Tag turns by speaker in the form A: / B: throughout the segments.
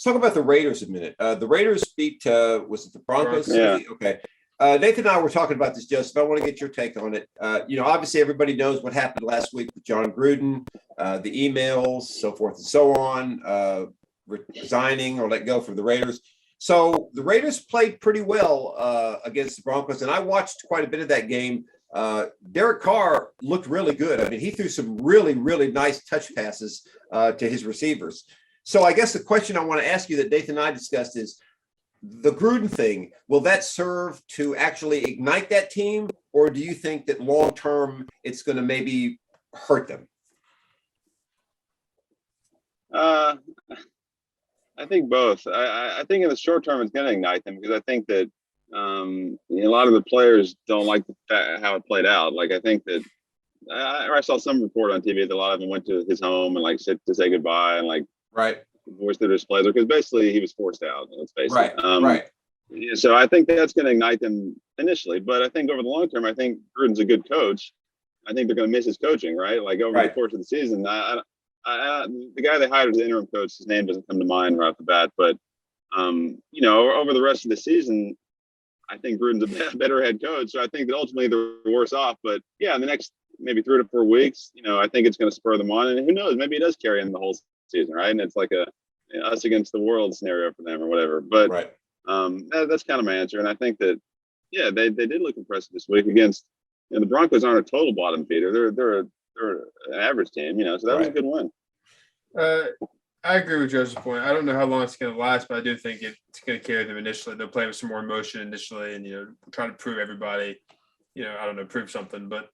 A: let's talk about the Raiders a minute. The Raiders beat, was it the Broncos?
B: Yeah.
A: Okay. Nathan and I were talking about this, Joseph. I want to get your take on it. Obviously everybody knows what happened last week with Jon Gruden, the emails, so forth and so on, resigning or let go from the Raiders. So the Raiders played pretty well against the Broncos, and I watched quite a bit of that game. Derek Carr looked really good. I mean, he threw some really, really nice touch passes to his receivers. So I guess the question I want to ask you that Nathan and I discussed is, the Gruden thing, will that serve to actually ignite that team, or do you think that long term it's going to maybe hurt them?
B: I think both. I think in the short term it's going to ignite them, because I think that a lot of the players don't like how it played out. Like, I think that I saw some report on TV that a lot of them went to his home and to say goodbye and
A: Right.
B: voice their displeasure, because basically he was forced out. Let's face it.
A: Right.
B: So I think that's going to ignite them initially, but I think over the long term, I think Gruden's a good coach. I think they're going to miss his coaching, right? Like over the course of the season. The guy they hired as the interim coach, his name doesn't come to mind right off the bat, but over the rest of the season, I think Gruden's a better head coach. So I think that ultimately they're worse off. But yeah, in the next maybe 3 to 4 weeks, I think it's going to spur them on, and who knows, maybe it does carry in the whole season, right? And it's like a us against the world scenario for them or whatever. But that's kind of my answer. And I think that they did look impressive this week against the Broncos. Aren't a total bottom feeder. They're an average team, so that was a good win.
C: I agree with Joseph's point. I don't know how long it's going to last, but I do think it's going to carry them initially. They'll play with some more emotion initially, and try to prove everybody, prove something. But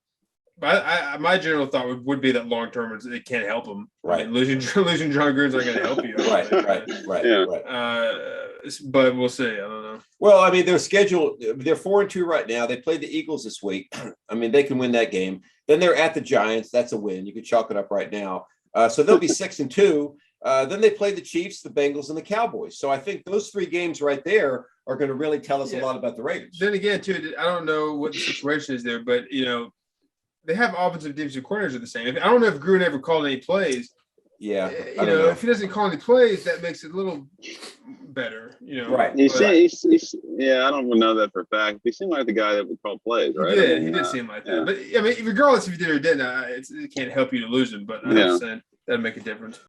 C: my general thought would be that long term it can't help them.
A: Right.
C: I mean, losing Jon Grudens not going to help you.
A: Right.
C: But we'll see. I don't know.
A: Well, I mean, they're 4-2 right now. They played the Eagles this week. I mean, they can win that game. Then they're at the Giants. That's a win. You could chalk it up right now. So they'll be 6-2. Then they play the Chiefs, the Bengals, and the Cowboys. So I think those 3 games right there are going to really tell us a lot about the Raiders.
C: Then again, too, I don't know what the situation is there, but they have offensive defensive coordinators are the same. I don't know if Gruden ever called any plays.
A: Yeah,
C: if he doesn't call any plays, that makes it a little better.
A: Right.
B: I don't know that for a fact. He seemed like the guy that would call plays, right?
C: He did seem like that. But I mean, regardless if he did or didn't, it can't help you to lose him. But I'm just saying that'd make a difference.